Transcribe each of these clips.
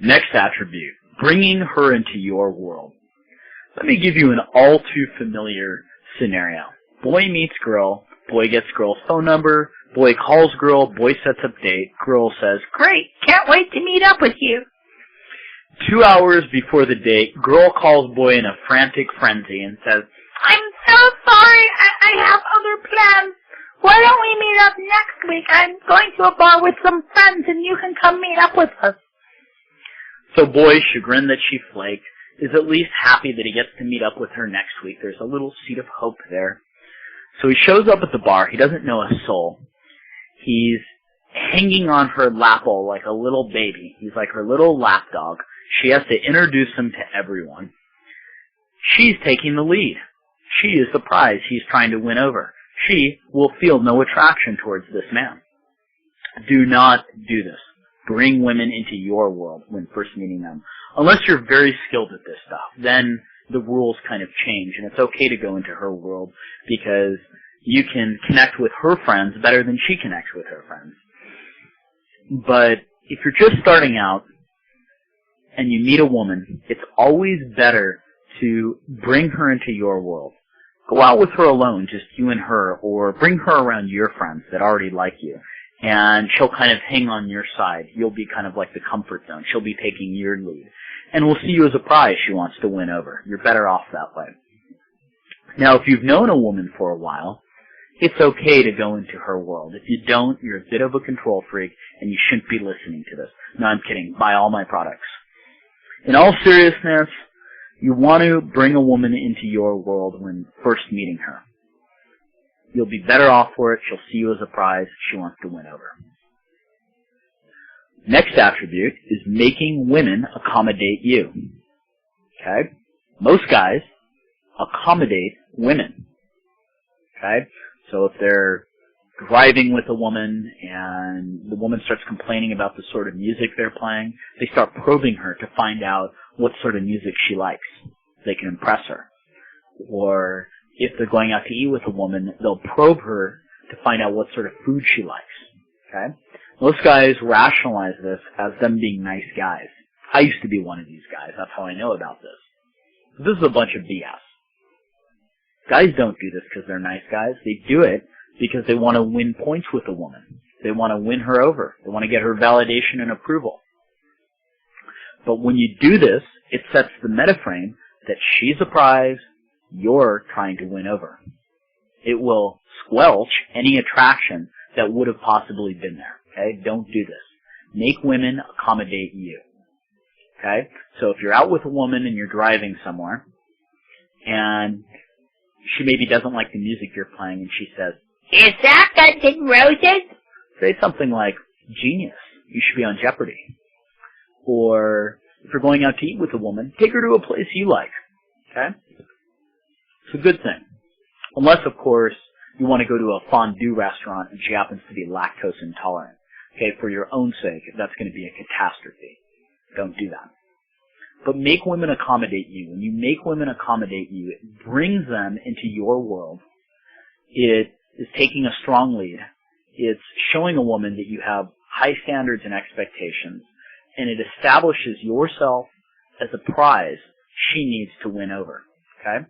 Next attribute, bringing her into your world. Let me give you an all too familiar scenario. Boy meets girl, boy gets girl's phone number, boy calls girl, boy sets up date, girl says, "Great, can't wait to meet up with you." 2 hours before the date, girl calls boy in a frantic frenzy and says, "I'm so sorry, I have other plans. Why don't we meet up next week? I'm going to a bar with some friends and you can come meet up with us." So boy, chagrined that she flaked, is at least happy that he gets to meet up with her next week. There's a little seed of hope there. So he shows up at the bar. He doesn't know a soul. He's hanging on her lapel like a little baby. He's like her little lapdog. She has to introduce him to everyone. She's taking the lead. She is the prize he's trying to win over. She will feel no attraction towards this man. Do not do this. Bring women into your world when first meeting them. Unless you're very skilled at this stuff, then the rules kind of change, and it's okay to go into her world because you can connect with her friends better than she connects with her friends. But if you're just starting out and you meet a woman, it's always better to bring her into your world. Go out with her alone, just you and her, or bring her around your friends that already like you, and she'll kind of hang on your side. You'll be kind of like the comfort zone. She'll be taking your lead. And we'll see you as a prize she wants to win over. You're better off that way. Now, if you've known a woman for a while, it's okay to go into her world. If you don't, you're a bit of a control freak, and you shouldn't be listening to this. No, I'm kidding. Buy all my products. In all seriousness, you want to bring a woman into your world when first meeting her. You'll be better off for it. She'll see you as a prize she wants to win over. Next attribute is making women accommodate you. Okay? Most guys accommodate women. Okay? So if they're driving with a woman and the woman starts complaining about the sort of music they're playing, they start probing her to find out what sort of music she likes. They can impress her. Or if they're going out to eat with a woman, they'll probe her to find out what sort of food she likes. Okay? Most guys rationalize this as them being nice guys. I used to be one of these guys. That's how I know about this. This is a bunch of BS. Guys don't do this because they're nice guys. They do it because they want to win points with a woman. They want to win her over. They want to get her validation and approval. But when you do this, it sets the metaframe that she's a prize, you're trying to win over. It will squelch any attraction that would have possibly been there. Okay? Don't do this. Make women accommodate you. Okay? So if you're out with a woman and you're driving somewhere, and she maybe doesn't like the music you're playing, and she says, "Is that Guns N' Roses?" Say something like, "Genius. You should be on Jeopardy." Or if you're going out to eat with a woman, take her to a place you like. Okay? It's a good thing. Unless, of course, you want to go to a fondue restaurant and she happens to be lactose intolerant. Okay, for your own sake, that's going to be a catastrophe. Don't do that. But make women accommodate you. When you make women accommodate you, it brings them into your world. It is taking a strong lead. It's showing a woman that you have high standards and expectations, and it establishes yourself as a prize she needs to win over. Okay?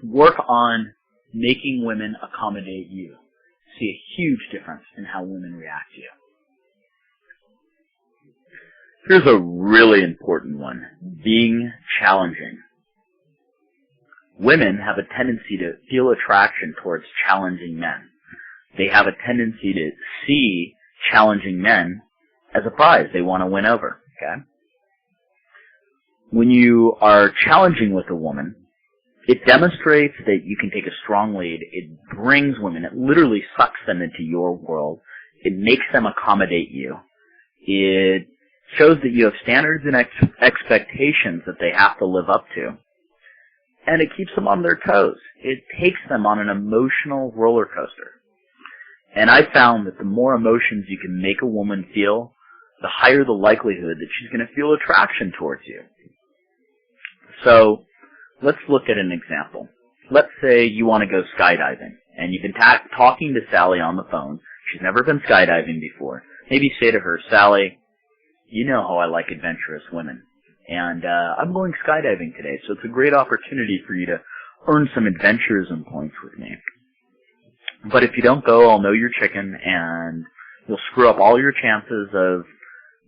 Work on making women accommodate you. See a huge difference in how women react to you. Here's a really important one. Being challenging. Women have a tendency to feel attraction towards challenging men. They have a tendency to see challenging men as a prize they want to win over. Okay? When you are challenging with a woman, it demonstrates that you can take a strong lead. It brings women. It literally sucks them into your world. It makes them accommodate you. It shows that you have standards and expectations that they have to live up to. And it keeps them on their toes. It takes them on an emotional roller coaster. And I found that the more emotions you can make a woman feel, the higher the likelihood that she's going to feel attraction towards you. So, let's look at an example. Let's say you want to go skydiving, and you've been talking to Sally on the phone. She's never been skydiving before. Maybe say to her, "Sally, you know how I like adventurous women. And I'm going skydiving today, so it's a great opportunity for you to earn some adventurism points with me. But if you don't go, I'll know you're chicken, and you'll screw up all your chances of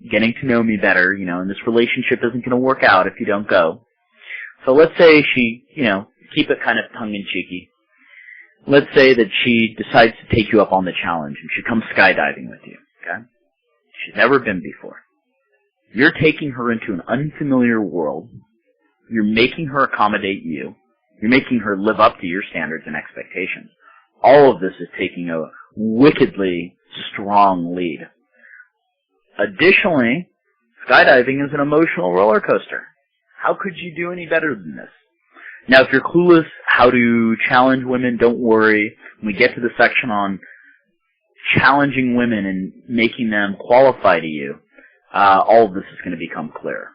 getting to know me better, and this relationship isn't going to work out if you don't go. So let's say she, keep it kind of tongue-in-cheeky. Let's say that she decides to take you up on the challenge, and she comes skydiving with you, okay? She's never been before. You're taking her into an unfamiliar world. You're making her accommodate you. You're making her live up to your standards and expectations. All of this is taking a wickedly strong lead. Additionally, skydiving is an emotional roller coaster. How could you do any better than this? Now, if you're clueless how to challenge women, don't worry. When we get to the section on challenging women and making them qualify to you, all of this is going to become clear.